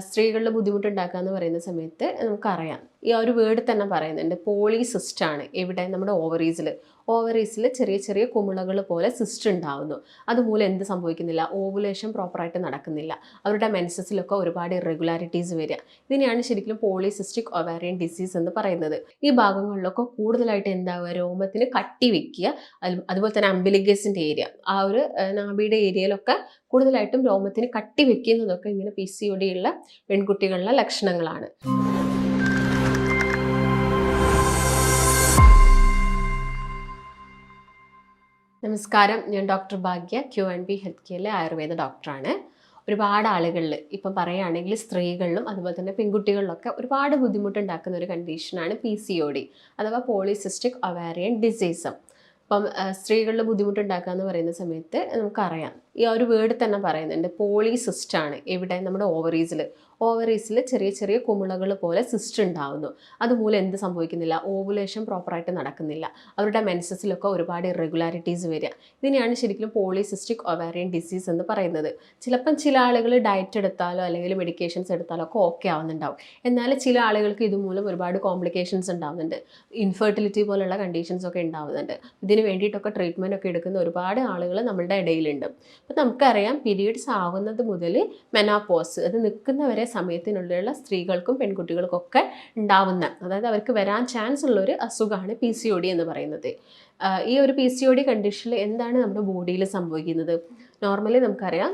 സ്ത്രീകളുടെ ബുദ്ധിമുട്ടുണ്ടാക്കുക എന്ന് പറയുന്ന സമയത്ത് നമുക്കറിയാം ഈ ഒരു വേർഡ് തന്നെ പറയുന്നുണ്ട്. പോളിസിസ്റ്റ് ആണ്. എവിടെ? നമ്മുടെ ഓവറീസിൽ ചെറിയ ചെറിയ കുമിളകൾ പോലെ സിസ്റ്റ് ഉണ്ടാവുന്നു. അതുമൂലം എന്ത് സംഭവിക്കുന്നില്ല? ഓവുലേഷൻ പ്രോപ്പറായിട്ട് നടക്കുന്നില്ല. അവരുടെ മെൻസസിലൊക്കെ ഒരുപാട് ഇറഗുലാരിറ്റീസ് വരിക. ഇതിനെയാണ് ശരിക്കും പോളിസിസ്റ്റിക് ഒവാരിയൻ ഡിസീസ് എന്ന് പറയുന്നത്. ഈ ഭാഗങ്ങളിലൊക്കെ കൂടുതലായിട്ട് എന്താവുക? രോമത്തിന് കട്ടി വെക്കുക. അതുപോലെ തന്നെ അംബിലിഗസിൻ്റെ ഏരിയ, ആ ഒരു നാഭിയുടെ ഏരിയയിലൊക്കെ കൂടുതലായിട്ടും രോമത്തിന് കട്ടി വെക്കുന്നതൊക്കെ ഇങ്ങനെ PCOD ഉള്ള പെൺകുട്ടികളുടെ ലക്ഷണങ്ങളാണ്. നമസ്കാരം, ഞാൻ ഡോക്ടർ ഭാഗ്യ, QNB ഹെൽത്ത് കെയറിലെ ആയുർവേദ ഡോക്ടറാണ്. ഒരുപാട് ആളുകളിൽ ഇപ്പം പറയുകയാണെങ്കിൽ സ്ത്രീകളിലും അതുപോലെ തന്നെ പെൺകുട്ടികളിലൊക്കെ ഒരുപാട് ബുദ്ധിമുട്ടുണ്ടാക്കുന്ന ഒരു കണ്ടീഷനാണ് PCOD അഥവാ പോളിസിസ്റ്റിക് ഒവാരിയൻ ഡിസീസ്. ഇപ്പം സ്ത്രീകളുടെ ബുദ്ധിമുട്ടുണ്ടാക്കുക എന്ന് പറയുന്ന സമയത്ത് നമുക്കറിയാം ഈ ഒരു വേർഡ് തന്നെ പറയുന്നുണ്ട്. പോളിസിസ്റ്റ് ആണ്. എവിടെ? നമ്മുടെ ഓവറീസിൽ ചെറിയ ചെറിയ കുമിളകൾ പോലെ സിസ്റ്റ് ഉണ്ടാവുന്നു. അതുമൂലം എന്ത് സംഭവിക്കുന്നില്ല? ഓവുലേഷൻ പ്രോപ്പറായിട്ട് നടക്കുന്നില്ല. അവരുടെ മെൻസസിലൊക്കെ ഒരുപാട് ഇറഗുലാരിറ്റീസ് വരിക. ഇതിനെയാണ് ശരിക്കും പോളിസിസ്റ്റിക് ഒവാരിയൻ ഡിസീസ് എന്ന് പറയുന്നത്. ചിലപ്പം ചില ആളുകൾ ഡയറ്റ് എടുത്താലോ അല്ലെങ്കിൽ മെഡിക്കേഷൻസ് എടുത്താലോ ഒക്കെ ഓക്കെ ആവുന്നുണ്ടാവും. എന്നാൽ ചില ആളുകൾക്ക് ഇതുമൂലം ഒരുപാട് കോംപ്ലിക്കേഷൻസ് ഉണ്ടാവുന്നുണ്ട്. ഇൻഫെർട്ടിലിറ്റി പോലുള്ള കണ്ടീഷൻസ് ഒക്കെ ഉണ്ടാവുന്നുണ്ട്. ഇതിന് വേണ്ടിയിട്ടൊക്കെ ട്രീറ്റ്മെൻറ്റ് ഒക്കെ എടുക്കുന്ന ഒരുപാട് ആളുകൾ നമ്മളുടെ ഇടയിലുണ്ട്. അപ്പോൾ നമുക്കറിയാം പീരീഡ്സ് ആവുന്നത് മുതൽ മെനോപോസ്, അത് നിൽക്കുന്നവരെ സമയത്തിനുള്ള സ്ത്രീകൾക്കും പെൺകുട്ടികൾക്കൊക്കെ ഉണ്ടാവുന്ന, അതായത് അവർക്ക് വരാൻ ചാൻസ് ഉള്ളൊരു അസുഖമാണ് PCOD എന്ന് പറയുന്നത്. ഈ ഒരു PCOD കണ്ടീഷനിൽ എന്താണ് നമ്മുടെ ബോഡിയിൽ സംഭവിക്കുന്നത്? നോർമലി നമുക്കറിയാം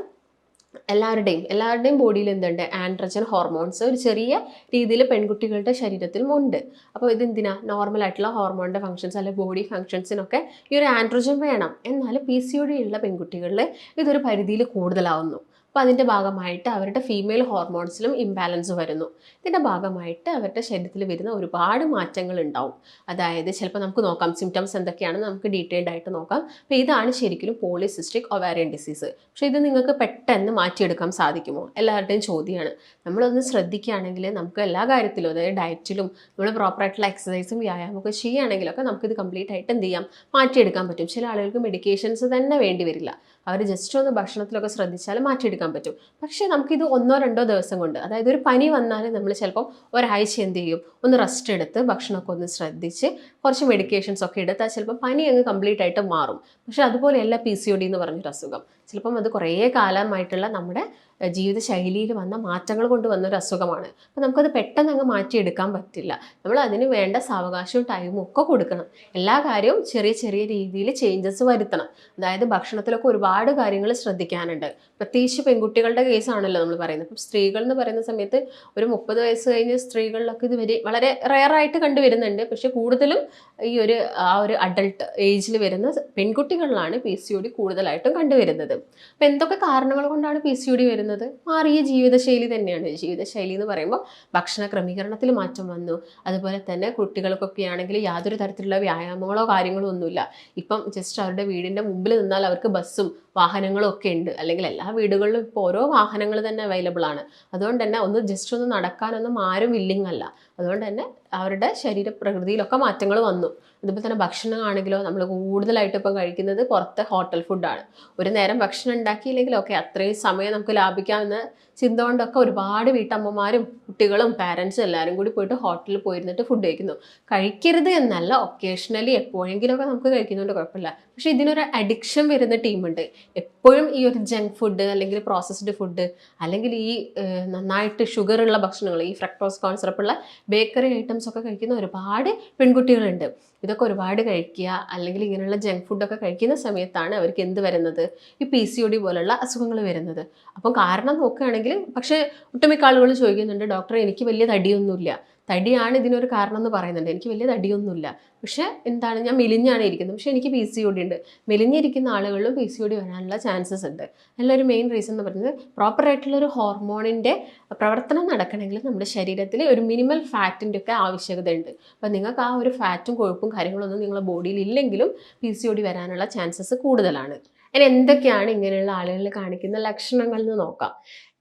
എല്ലാവരുടെയും ബോഡിയിൽ എന്തുണ്ട്? ആൻഡ്രജൻ ഹോർമോൺസ് ഒരു ചെറിയ രീതിയിൽ പെൺകുട്ടികളുടെ ശരീരത്തിലും ഉണ്ട്. അപ്പോൾ ഇതെന്തിനാ? നോർമലായിട്ടുള്ള ഹോർമോണിൻ്റെ ഫങ്ഷൻസ് അല്ലെങ്കിൽ ബോഡി ഫങ്ഷൻസിനൊക്കെ ഈ ഒരു ആൻഡ്രജൻ വേണം. എന്നാൽ PCOD ഉള്ള പെൺകുട്ടികളിൽ ഇതൊരു പരിധിയിൽ കൂടുതലാവുന്നു. അപ്പോൾ അതിൻ്റെ ഭാഗമായിട്ട് അവരുടെ ഫീമെയിൽ ഹോർമോൺസിലും ഇംബാലൻസ് വരുന്നു. ഇതിൻ്റെ ഭാഗമായിട്ട് അവരുടെ ശരീരത്തിൽ വരുന്ന ഒരുപാട് മാറ്റങ്ങൾ ഉണ്ടാവും. അതായത് ചിലപ്പോൾ നമുക്ക് നോക്കാം സിംറ്റംസ് എന്തൊക്കെയാണെന്ന് നമുക്ക് ഡീറ്റെയിൽഡ് ആയിട്ട് നോക്കാം. അപ്പോൾ ഇതാണ് ശരിക്കും പോളിസിസ്റ്റിക് ഒവാരിയൻ ഡിസീസ്. പക്ഷേ ഇത് നിങ്ങൾക്ക് പെട്ടെന്ന് മാറ്റിയെടുക്കാൻ സാധിക്കുമോ? എല്ലാവരുടെയും ചോദ്യമാണ്. നമ്മളൊന്ന് ശ്രദ്ധിക്കുകയാണെങ്കിൽ നമുക്ക് എല്ലാ കാര്യത്തിലും, അതായത് ഡയറ്റിലും നമ്മൾ പ്രോപ്പറായിട്ടുള്ള എക്സസൈസും വ്യായാമമൊക്കെ ചെയ്യുകയാണെങ്കിലൊക്കെ നമുക്കിത് കംപ്ലീറ്റ് ആയിട്ട് എന്ത് ചെയ്യാം? മാറ്റിയെടുക്കാൻ പറ്റും. ചില ആളുകൾക്ക് മെഡിക്കേഷൻസ് തന്നെ വേണ്ടി വരില്ല. അവർ ജസ്റ്റ് ഒന്ന് ഭക്ഷണത്തിലൊക്കെ ശ്രദ്ധിച്ചാൽ മാറ്റിയെടുക്കാൻ പറ്റും. പക്ഷേ നമുക്കിത് 1-2 ദിവസം കൊണ്ട്, അതായത് ഒരു പനി വന്നാൽ നമ്മൾ ചിലപ്പം ഒരാഴ്ച എന്ത് ചെയ്യും? ഒന്ന് റെസ്റ്റ് എടുത്ത് ഭക്ഷണമൊക്കെ ഒന്ന് ശ്രദ്ധിച്ച് കുറച്ച് മെഡിക്കേഷൻസ് ഒക്കെ എടുത്താൽ ചിലപ്പോൾ പനി അങ്ങ് കംപ്ലീറ്റ് ആയിട്ട് മാറും. പക്ഷേ അതുപോലെയല്ല PCOD എന്ന് പറഞ്ഞൊരു അസുഖം. ചിലപ്പം അത് കുറേ കാലമായിട്ടുള്ള നമ്മുടെ ജീവിതശൈലിയിൽ വന്ന മാറ്റങ്ങൾ കൊണ്ട് വന്നൊരു അസുഖമാണ്. അപ്പോൾ നമുക്കത് പെട്ടെന്ന് അങ്ങ് മാറ്റിയെടുക്കാൻ പറ്റില്ല. നമ്മൾ അതിന് വേണ്ട സാവകാശവും ടൈമും ഒക്കെ കൊടുക്കണം. എല്ലാ കാര്യവും ചെറിയ ചെറിയ രീതിയിൽ ചേഞ്ചസ് വരുത്തണം. അതായത് ഭക്ഷണത്തിലൊക്കെ ഒരുപാട് കാര്യങ്ങൾ ശ്രദ്ധിക്കാനുണ്ട്. പ്രത്യേകിച്ച് പെൺകുട്ടികളുടെ കേസാണല്ലോ നമ്മൾ പറയുന്നത്. അപ്പം സ്ത്രീകൾ എന്ന് പറയുന്ന സമയത്ത് ഒരു 30 വയസ്സ് കഴിഞ്ഞ സ്ത്രീകളിലൊക്കെ ഇത് വളരെ റെയറായിട്ട് കണ്ടുവരുന്നുണ്ട്. പക്ഷെ കൂടുതലും ഈ ഒരു അഡൾട്ട് ഏജിൽ വരുന്ന പെൺകുട്ടികളിലാണ് PCOD കൂടുതലായിട്ടും കണ്ടുവരുന്നത്. അപ്പം എന്തൊക്കെ കാരണങ്ങൾ കൊണ്ടാണ് PCOD വരുന്നത്? മാറിയ ജീവിതശൈലി തന്നെയാണ്. ജീവിതശൈലി എന്ന് പറയുമ്പോൾ ഭക്ഷണ ക്രമീകരണത്തിൽ മാറ്റം വന്നു. അതുപോലെ തന്നെ കുട്ടികൾക്കൊക്കെ ആണെങ്കിൽ യാതൊരു തരത്തിലുള്ള വ്യായാമങ്ങളോ കാര്യങ്ങളോ ഒന്നുമില്ല. ഇപ്പം ജസ്റ്റ് അവരുടെ വീടിൻ്റെ മുമ്പിൽ നിന്നാൽ അവർക്ക് ബസ്സും വാഹനങ്ങളും ഒക്കെ ഉണ്ട്. അല്ലെങ്കിൽ എല്ലാ വീടുകളിലും ഇപ്പോൾ ഓരോ വാഹനങ്ങൾ തന്നെ അവൈലബിൾ ആണ്. അതുകൊണ്ട് തന്നെ ജസ്റ്റ് ഒന്ന് നടക്കാനൊന്നും ആരും വില്ലിങ് അല്ല. അതുകൊണ്ട് തന്നെ അവരുടെ ശരീരപ്രകൃതിയിലൊക്കെ മാറ്റങ്ങൾ വന്നു. അതുപോലെ തന്നെ ഭക്ഷണമാണെങ്കിലോ നമ്മൾ കൂടുതലായിട്ട് ഇപ്പം കഴിക്കുന്നത് പുറത്തെ ഹോട്ടൽ ഫുഡാണ്. ഒരു നേരം ഭക്ഷണം ഉണ്ടാക്കിയില്ലെങ്കിൽ ഓക്കെ, അത്രയും സമയം നമുക്ക് ലാഭിക്കാമെന്ന ചിന്ത കൊണ്ടൊക്കെ ഒരുപാട് വീട്ടമ്മമാരും കുട്ടികളും പാരൻസും എല്ലാവരും കൂടി പോയിട്ട് ഹോട്ടലിൽ പോയിരുന്നിട്ട് ഫുഡ് കഴിക്കരുത് എന്നല്ല, ഒക്കേഷണലി എപ്പോഴെങ്കിലുമൊക്കെ നമുക്ക് കഴിക്കുന്നതുകൊണ്ട് കുഴപ്പമില്ല. പക്ഷേ ഇതിനൊരു അഡിക്ഷൻ വരുന്ന ടീമുണ്ട്. എപ്പോഴും ഈ ഒരു ജങ്ക് ഫുഡ് അല്ലെങ്കിൽ പ്രോസസ്ഡ് ഫുഡ് അല്ലെങ്കിൽ ഈ നന്നായിട്ട് ഷുഗറുള്ള ഭക്ഷണങ്ങൾ, ഈ ഫ്രക്ടോസ് കോൺ സിറപ്പുള്ള ബേക്കറി ഐറ്റംസ് ഒക്കെ കഴിക്കുന്ന ഒരുപാട് പെൺകുട്ടികളുണ്ട്. ഇതൊക്കെ ഒരുപാട് കഴിക്കുക അല്ലെങ്കിൽ ഇങ്ങനെയുള്ള ജങ്ക് ഫുഡൊക്കെ കഴിക്കുന്ന സമയത്താണ് അവർക്ക് എന്ത് വരുന്നത്? ഈ PCOD പോലുള്ള അസുഖങ്ങൾ വരുന്നത്. അപ്പം കാരണം നോക്കുകയാണെങ്കിൽ, പക്ഷേ ഒട്ടുമിക്ക ആളുകൾ ചോദിക്കുന്നുണ്ട്, ഡോക്ടറെ എനിക്ക് വലിയ തടിയൊന്നുമില്ല, തടിയാണ് ഇതിനൊരു കാരണം എന്ന് പറയുന്നുണ്ട്. എനിക്ക് വലിയ തടിയൊന്നുമില്ല, പക്ഷേ എന്താണ്, ഞാൻ മെലിഞ്ഞാണ് ഇരിക്കുന്നത്, പക്ഷേ എനിക്ക് PCOD ഉണ്ട്. മെലിഞ്ഞിരിക്കുന്ന ആളുകളിലും PCOD വരാനുള്ള ചാൻസസ് ഉണ്ട്. അതിലൊരു മെയിൻ റീസൺ എന്ന് പറയുന്നത് പ്രോപ്പറായിട്ടുള്ളൊരു ഹോർമോണിൻ്റെ പ്രവർത്തനം നടക്കണമെങ്കിൽ നമ്മുടെ ശരീരത്തിൽ ഒരു മിനിമൽ ഫാറ്റിൻ്റെ ഒക്കെ ആവശ്യകത ഉണ്ട്. അപ്പോൾ നിങ്ങൾക്ക് ആ ഒരു ഫാറ്റും കൊഴുപ്പും കാര്യങ്ങളൊന്നും നിങ്ങളുടെ ബോഡിയിൽ ഇല്ലെങ്കിലും PCOD വരാനുള്ള ചാൻസസ് കൂടുതലാണ്. ഇനി എന്തൊക്കെയാണ് ഇങ്ങനെയുള്ള ആളുകളിൽ കാണിക്കുന്ന ലക്ഷണങ്ങൾ എന്ന് നോക്കാം.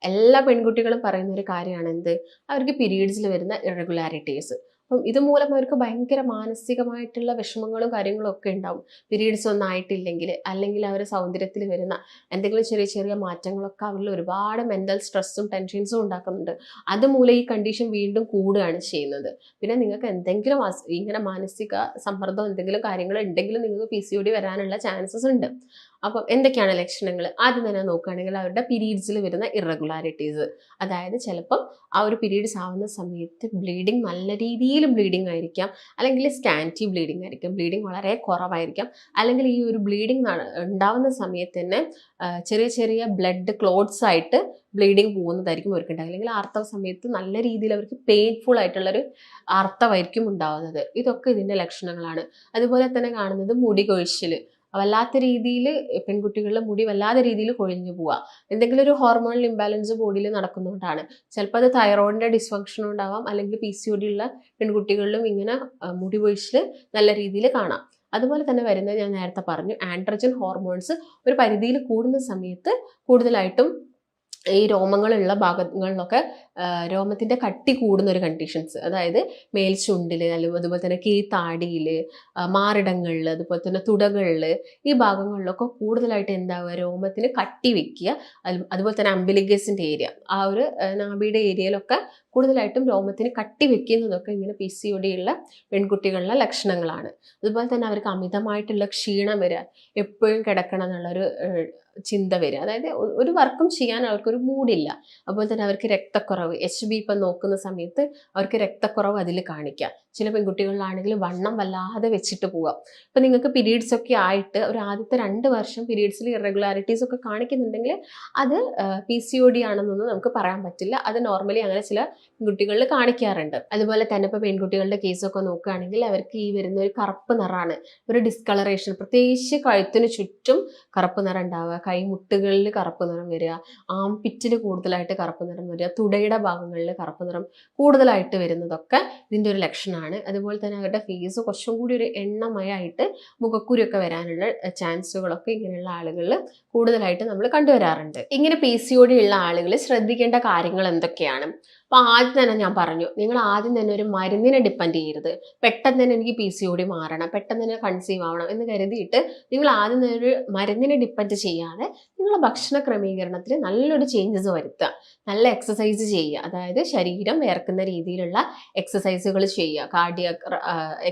എല്ലാ പെൺകുട്ടികളും പറയുന്ന ഒരു കാര്യമാണ് എന്ത്? അവർക്ക് പീരീഡ്സിൽ വരുന്ന ഇറഗുലാരിറ്റീസ്. അപ്പം ഇതുമൂലം അവർക്ക് ഭയങ്കര മാനസികമായിട്ടുള്ള വിഷമങ്ങളും കാര്യങ്ങളും ഒക്കെ ഉണ്ടാവും. പീരീഡ്സ് ഒന്നും ആയിട്ടില്ലെങ്കിൽ, അല്ലെങ്കിൽ അവരുടെ സൗന്ദര്യത്തിൽ വരുന്ന എന്തെങ്കിലും ചെറിയ ചെറിയ മാറ്റങ്ങളൊക്കെ അവരിൽ ഒരുപാട് മെൻ്റൽ സ്ട്രെസ്സും ടെൻഷൻസും ഉണ്ടാക്കുന്നുണ്ട്. അതുമൂലം ഈ കണ്ടീഷൻ വീണ്ടും കൂടുകയാണ് ചെയ്യുന്നത്. പിന്നെ നിങ്ങൾക്ക് എന്തെങ്കിലും ഇങ്ങനെ മാനസിക സമ്മർദ്ദം എന്തെങ്കിലും കാര്യങ്ങൾ ഉണ്ടെങ്കിലും നിങ്ങൾക്ക് PCOD വരാനുള്ള ചാൻസസ് ഉണ്ട്. അപ്പം എന്തൊക്കെയാണ് ലക്ഷണങ്ങൾ? ആദ്യം തന്നെ നോക്കുകയാണെങ്കിൽ അവരുടെ പീരീഡ്സിൽ വരുന്ന ഇറഗുലാരിറ്റീസ്, അതായത് ചിലപ്പം ആ ഒരു പീരീഡ്സ് ആവുന്ന സമയത്ത് ബ്ലീഡിങ് നല്ല രീതിയിൽ ബ്ലീഡിങ് ആയിരിക്കാം, അല്ലെങ്കിൽ സ്കാൻറ്റി ബ്ലീഡിങ് ആയിരിക്കും, ബ്ലീഡിങ് വളരെ കുറവായിരിക്കാം, അല്ലെങ്കിൽ ഈ ഒരു ബ്ലീഡിങ് ഉണ്ടാവുന്ന സമയത്ത് തന്നെ ചെറിയ ചെറിയ ബ്ലഡ് ക്ലോട്ട്സ് ആയിട്ട് ബ്ലീഡിങ് പോകുന്നതായിരിക്കും അവർക്കുണ്ടാകുക. അല്ലെങ്കിൽ ആർത്തവ സമയത്ത് നല്ല രീതിയിൽ അവർക്ക് പെയിൻഫുൾ ആയിട്ടുള്ളൊരു ആർത്തവായിരിക്കും ഉണ്ടാവുന്നത്. ഇതൊക്കെ ഇതിൻ്റെ ലക്ഷണങ്ങളാണ്. അതുപോലെ തന്നെ കാണുന്നത് മുടി കൊഴിച്ചിൽ, വല്ലാത്ത രീതിയിൽ പെൺകുട്ടികളുടെ മുടി വല്ലാത്ത രീതിയിൽ കൊഴിഞ്ഞു പോവുക. എന്തെങ്കിലും ഒരു ഹോർമോണൽ ഇംബാലൻസ് ബോഡിയിൽ നടക്കുന്നതുകൊണ്ടാണ്. ചിലപ്പോൾ അത് തൈറോയിഡിൻ്റെ ഡിസ്ഫങ്ഷൻ ഉണ്ടാവാം, അല്ലെങ്കിൽ PCOD ഉള്ള പെൺകുട്ടികളിലും ഇങ്ങനെ മുടി കൊഴിച്ചിൽ നല്ല രീതിയിൽ കാണാം. അതുപോലെ തന്നെ വരുന്നത് ഞാൻ നേരത്തെ പറഞ്ഞു, ആൻഡ്രോജൻ ഹോർമോൺസ് ഒരു പരിധിയിൽ കൂടുന്ന സമയത്ത് കൂടുതലായിട്ടും ഈ രോമങ്ങളുള്ള ഭാഗങ്ങളിലൊക്കെ രോമത്തിൻ്റെ കട്ടി കൂടുന്ന ഒരു കണ്ടീഷൻസ്, അതായത് മേൽചുണ്ടിൽ, അല്ലെങ്കിൽ അതുപോലെ തന്നെ കീഴ്ത്താടിയിൽ, മാറിടങ്ങളിൽ, അതുപോലെ തന്നെ തുടകളിൽ, ഈ ഭാഗങ്ങളിലൊക്കെ കൂടുതലായിട്ട് എന്താവുക, രോമത്തിന് കട്ടി വെക്കുക. അതുപോലെ തന്നെ അംബിലിഗസിൻ്റെ ഏരിയ, ആ ഒരു നാഭിയുടെ ഏരിയയിലൊക്കെ കൂടുതലായിട്ടും രോമത്തിന് കട്ടി വെക്കുന്നതൊക്കെ ഇങ്ങനെ PCOD ഉള്ള പെൺകുട്ടികളുടെ ലക്ഷണങ്ങളാണ്. അതുപോലെ തന്നെ അവർക്ക് അമിതമായിട്ടുള്ള ക്ഷീണം വരിക, എപ്പോഴും കിടക്കണം എന്നുള്ളൊരു ചിന്ത വരിക, അതായത് ഒരു വർക്കും ചെയ്യാൻ അവർക്കൊരു മൂഡില്ല. അതുപോലെ തന്നെ അവർക്ക് രക്തക്കുറവ്, HB ഇപ്പം നോക്കുന്ന സമയത്ത് അവർക്ക് രക്തക്കുറവ് അതിൽ കാണിക്കാം. ചില പെൺകുട്ടികളിലാണെങ്കിൽ വണ്ണം വല്ലാതെ വെച്ചിട്ട് പോവാം. ഇപ്പം നിങ്ങൾക്ക് പീരീഡ്സ് ഒക്കെ ആയിട്ട് ഒരു ആദ്യത്തെ 2 വർഷം പീരീഡ്സിൽ ഇറഗുലാരിറ്റീസ് ഒക്കെ കാണിക്കുന്നുണ്ടെങ്കിൽ അത് PCOD ആണെന്നൊന്നും നമുക്ക് പറയാൻ പറ്റില്ല. അത് നോർമലി അങ്ങനെ ചില പെൺകുട്ടികളിൽ കാണിക്കാറുണ്ട്. അതുപോലെ തന്നെ ഇപ്പോൾ പെൺകുട്ടികളുടെ കേസൊക്കെ നോക്കുകയാണെങ്കിൽ അവർക്ക് ഈ വരുന്ന ഒരു കറുപ്പ് നിറമാണ്, ഒരു ഡിസ്കളറേഷൻ, പ്രത്യേകിച്ച് കഴുത്തിന് ചുറ്റും കറുപ്പ് നിറം ഉണ്ടാവുക, കൈമുട്ടുകളിൽ കറുപ്പ് നിറം വരിക, ആംപിറ്റിൽ കൂടുതലായിട്ട് കറുപ്പ് നിറം വരിക, തുടയുടെ ഭാഗങ്ങളിൽ കറുപ്പ് നിറം കൂടുതലായിട്ട് വരുന്നതൊക്കെ ഇതിൻ്റെ ഒരു ലക്ഷണമാണ്. അതുപോലെ തന്നെ അവരുടെ ഫേസ് കുറച്ചും കൂടി ഒരു എണ്ണമയമായിട്ട് മുഖക്കുരുയൊക്കെ വരാനുള്ള ചാൻസുകളൊക്കെ ഇങ്ങനെയുള്ള ആളുകളിൽ കൂടുതലായിട്ട് നമ്മൾ കണ്ടുവരാറുണ്ട്. ഇങ്ങനെ PCOD ഉള്ള ആളുകൾ ശ്രദ്ധിക്കേണ്ട കാര്യങ്ങൾ എന്തൊക്കെയാണ്? അപ്പോൾ ആദ്യം തന്നെ ഞാൻ പറഞ്ഞു, നിങ്ങൾ ആദ്യം തന്നെ ഒരു മരുന്നിനെ ഡിപ്പെൻഡ് ചെയ്യരുത്. പെട്ടെന്ന് തന്നെ എനിക്ക് PCOD മാറണം, പെട്ടെന്ന് തന്നെ കൺസീവ് ആവണം എന്ന് കരുതിയിട്ട് നിങ്ങൾ ആദ്യം തന്നെ ഒരു മരുന്നിനെ ഡിപ്പെൻഡ് ചെയ്യാതെ നിങ്ങളുടെ ഭക്ഷണ ക്രമീകരണത്തിൽ നല്ലൊരു ചേഞ്ചസ് വരുത്തുക. നല്ല എക്സസൈസ് ചെയ്യുക, അതായത് ശരീരം വേർക്കുന്ന രീതിയിലുള്ള എക്സസൈസുകൾ ചെയ്യുക, കാർഡിയക്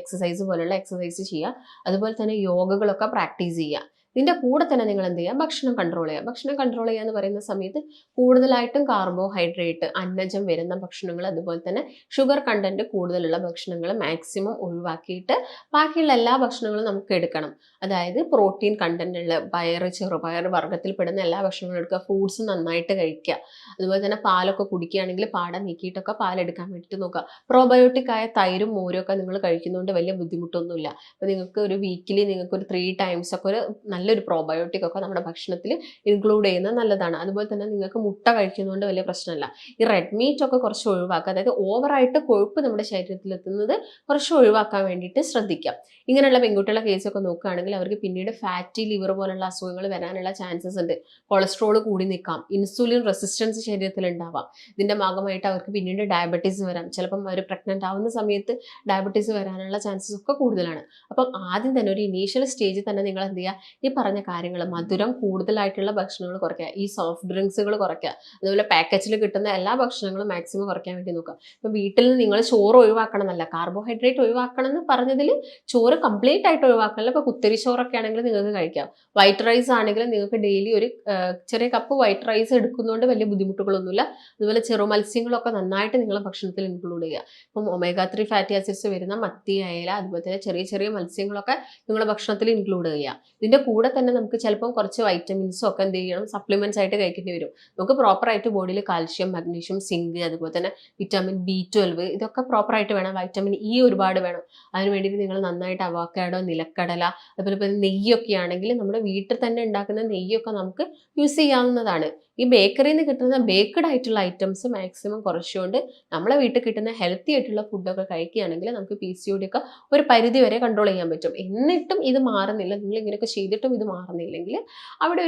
എക്സസൈസ് പോലുള്ള എക്സസൈസ് ചെയ്യുക. അതുപോലെ തന്നെ യോഗകളൊക്കെ പ്രാക്ടീസ് ചെയ്യുക. ഇതിൻ്റെ കൂടെ തന്നെ നിങ്ങൾ എന്ത് ചെയ്യുക, ഭക്ഷണം കൺട്രോൾ ചെയ്യുക. ഭക്ഷണം കൺട്രോൾ ചെയ്യുക എന്ന് പറയുന്ന സമയത്ത് കൂടുതലായിട്ടും കാർബോഹൈഡ്രേറ്റ്, അന്നജം വരുന്ന ഭക്ഷണങ്ങൾ, അതുപോലെ തന്നെ ഷുഗർ കണ്ടന്റ് കൂടുതലുള്ള ഭക്ഷണങ്ങൾ മാക്സിമം ഒഴിവാക്കിയിട്ട് ബാക്കിയുള്ള എല്ലാ ഭക്ഷണങ്ങളും നമുക്ക് എടുക്കണം. അതായത് പ്രോട്ടീൻ കണ്ടന്റ് ഉള്ള പയർ, ചെറുപയർ വർഗ്ഗത്തിൽപ്പെടുന്ന എല്ലാ ഭക്ഷണങ്ങളും എടുക്കുക. ഫ്രൂട്ട്സ് നന്നായിട്ട് കഴിക്കുക. അതുപോലെ തന്നെ പാലൊക്കെ കുടിക്കുകയാണെങ്കിൽ പാട നീക്കിയിട്ടൊക്കെ പാലെടുക്കാൻ വേണ്ടിയിട്ട് നോക്കുക. പ്രോബയോട്ടിക് ആയ തൈരും മോരും ഒക്കെ നിങ്ങൾ കഴിക്കുന്നതുകൊണ്ട് വലിയ ബുദ്ധിമുട്ടൊന്നുമില്ല. അപ്പോൾ നിങ്ങൾക്ക് ഒരു വീക്കിലി നിങ്ങൾക്ക് ഒരു 3 times ഒക്കെ ഒരു നല്ലൊരു പ്രോബയോട്ടിക് ഒക്കെ നമ്മുടെ ഭക്ഷണത്തിൽ ഇൻക്ലൂഡ് ചെയ്യുന്നത് നല്ലതാണ്. അതുപോലെ തന്നെ നിങ്ങൾക്ക് മുട്ട കഴിക്കുന്നതുകൊണ്ട് വലിയ പ്രശ്നമില്ല. ഈ റെഡ് മീറ്റ് ഒക്കെ കുറച്ച് ഒഴിവാക്കുക, അതായത് ഓവറായിട്ട് കൊഴുപ്പ് നമ്മുടെ ശരീരത്തിൽ എത്തുന്നത് കുറച്ച് ഒഴിവാക്കാൻ വേണ്ടിയിട്ട് ശ്രദ്ധിക്കാം. ഇങ്ങനെയുള്ള പെൺകുട്ടികളുടെ കേസൊക്കെ നോക്കുകയാണെങ്കിൽ അവർക്ക് പിന്നീട് ഫാറ്റി ലിവർ പോലുള്ള അസുഖങ്ങൾ വരാനുള്ള ചാൻസസ് ഉണ്ട്. കൊളസ്ട്രോൾ കൂടി നിൽക്കാം, ഇൻസുലിൻ റെസിസ്റ്റൻസ് ശരീരത്തിൽ ഉണ്ടാവാം. ഇതിൻ്റെ ഭാഗമായിട്ട് അവർക്ക് പിന്നീട് ഡയബറ്റീസ് വരാം. ചിലപ്പം അവർ പ്രഗ്നൻ്റ് ആവുന്ന സമയത്ത് ഡയബറ്റീസ് വരാനുള്ള ചാൻസസ് ഒക്കെ കൂടുതലാണ്. അപ്പം ആദ്യം തന്നെ ഒരു ഇനീഷ്യൽ സ്റ്റേജിൽ തന്നെ നിങ്ങൾ എന്ത് ചെയ്യുക, ഈ പറഞ്ഞ കാര്യങ്ങൾ, മധുരം കൂടുതലായിട്ടുള്ള ഭക്ഷണങ്ങൾ കുറയ്ക്കുക, ഈ സോഫ്റ്റ് ഡ്രിങ്ക്സുകൾ കുറയ്ക്കുക, അതുപോലെ പാക്കറ്റിൽ കിട്ടുന്ന എല്ലാ ഭക്ഷണങ്ങളും മാക്സിമം കുറയ്ക്കാൻ വേണ്ടി നോക്കുക. ഇപ്പം വീട്ടിൽ നിന്ന് നിങ്ങൾ ചോറ് ഒഴിവാക്കണം എന്നല്ല, കാർബോഹൈഡ്രേറ്റ് ഒഴിവാക്കണം എന്ന് പറഞ്ഞതിൽ ചോറ് കംപ്ലീറ്റ് ആയിട്ട് ഒഴിവാക്കണമല്ലോ. ഇപ്പോൾ കുത്തരി ചോറൊക്കെ ആണെങ്കിൽ നിങ്ങൾക്ക് കഴിക്കാം. വൈറ്റ് റൈസ് ആണെങ്കിൽ നിങ്ങൾക്ക് ഡെയിലി ഒരു ചെറിയ കപ്പ് വൈറ്റ് റൈസ് എടുക്കുന്നതുകൊണ്ട് വലിയ ബുദ്ധിമുട്ടുകളൊന്നുമില്ല. അതുപോലെ ചെറു മത്സ്യങ്ങളൊക്കെ നന്നായിട്ട് നിങ്ങളുടെ ഭക്ഷണത്തിൽ ഇൻക്ലൂഡ് ചെയ്യുക. ഇപ്പം omega-3 ഫാറ്റി ആസിഡ്സ് വരുന്ന മത്തി, അയല, അതുപോലെ തന്നെ ചെറിയ ചെറിയ മത്സ്യങ്ങളൊക്കെ നിങ്ങളുടെ ഭക്ഷണത്തിൽ ഇൻക്ലൂഡ് ചെയ്യുക. ഇതിൻ്റെ കൂടെ തന്നെ നമുക്ക് ചിലപ്പം കുറച്ച് വൈറ്റമിൻസും ഒക്കെ എന്ത് ചെയ്യണം, സപ്ലിമെൻറ്റ്സ് ആയിട്ട് കഴിക്കേണ്ടി വരും. നമുക്ക് പ്രോപ്പറായിട്ട് ബോഡിയിൽ കാൽഷ്യം, മഗ്നീഷ്യം, സിങ്ക്, അതുപോലെ തന്നെ വിറ്റാമിൻ B12 ഇതൊക്കെ പ്രോപ്പറായിട്ട് വേണം. വൈറ്റമിൻ E ഒരുപാട് വേണം. അതിന് വേണ്ടിയിട്ട് നിങ്ങൾ നന്നായിട്ട് അവോക്കാഡോ, നിലക്കടല, അതുപോലെ നെയ്യൊക്കെ ആണെങ്കിൽ നമ്മുടെ വീട്ടിൽ തന്നെ ഉണ്ടാക്കുന്ന നെയ്യൊക്കെ നമുക്ക് യൂസ് ചെയ്യാവുന്നതാണ്. ഈ ബേക്കറിയിൽ നിന്ന് കിട്ടുന്ന ബേക്ക്ഡ് ആയിട്ടുള്ള ഐറ്റംസ് മാക്സിമം കുറച്ചുകൊണ്ട് നമ്മളെ വീട്ടിൽ കിട്ടുന്ന ഹെൽത്തി ആയിട്ടുള്ള ഫുഡൊക്കെ കഴിക്കുകയാണെങ്കിൽ നമുക്ക് PCOD ഒക്കെ ഒരു പരിധി വരെ കൺട്രോൾ ചെയ്യാൻ പറ്റും. എന്നിട്ടും ഇത് മാറുന്നില്ല, നിങ്ങൾ ഇങ്ങനെയൊക്കെ ചെയ്തിട്ടും ഇത് മാറുന്നില്ലെങ്കിൽ അവിടെ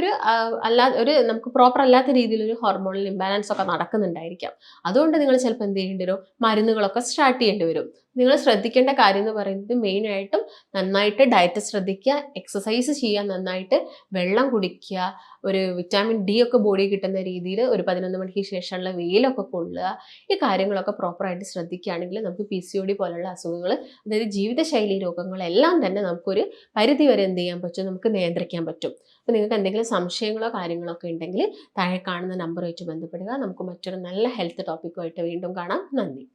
ഒരു നമുക്ക് പ്രോപ്പർ അല്ലാത്ത രീതിയിലൊരു ഹോർമോണൽ ഇംബാലൻസ് ഒക്കെ നടക്കുന്നുണ്ടായിരിക്കാം. അതുകൊണ്ട് നിങ്ങൾ ചിലപ്പോൾ എന്ത് ചെയ്യേണ്ടി വരും, മരുന്നുകളൊക്കെ സ്റ്റാർട്ട് ചെയ്യേണ്ടി വരും. നിങ്ങൾ ശ്രദ്ധിക്കേണ്ട കാര്യം എന്ന് പറയുന്നത് മെയിനായിട്ടും നന്നായിട്ട് ഡയറ്റ് ശ്രദ്ധിക്കുക, എക്സസൈസ് ചെയ്യുക, നന്നായിട്ട് വെള്ളം കുടിക്കുക, ഒരു വിറ്റാമിൻ ഡി ഒക്കെ ബോഡി കിട്ടുന്ന രീതിയിൽ ഒരു 11 മണിക്ക് ശേഷമുള്ള വെയിലൊക്കെ കൊള്ളുക. ഈ കാര്യങ്ങളൊക്കെ പ്രോപ്പറായിട്ട് ശ്രദ്ധിക്കുകയാണെങ്കിൽ നമുക്ക് PCOD പോലുള്ള അസുഖങ്ങൾ, അതായത് ജീവിതശൈലി രോഗങ്ങളെല്ലാം തന്നെ നമുക്കൊരു പരിധി വരെ എന്ത് ചെയ്യാൻ പറ്റും, നമുക്ക് നിയന്ത്രിക്കാൻ പറ്റും. അപ്പോൾ നിങ്ങൾക്ക് എന്തെങ്കിലും സംശയങ്ങളോ കാര്യങ്ങളോ ഒക്കെ ഉണ്ടെങ്കിൽ താഴെ കാണുന്ന നമ്പറുമായിട്ട് ബന്ധപ്പെടുക. നമുക്ക് മറ്റൊരു നല്ല ഹെൽത്ത് ടോപ്പിക്കുമായിട്ട് വീണ്ടും കാണാം. നന്ദി.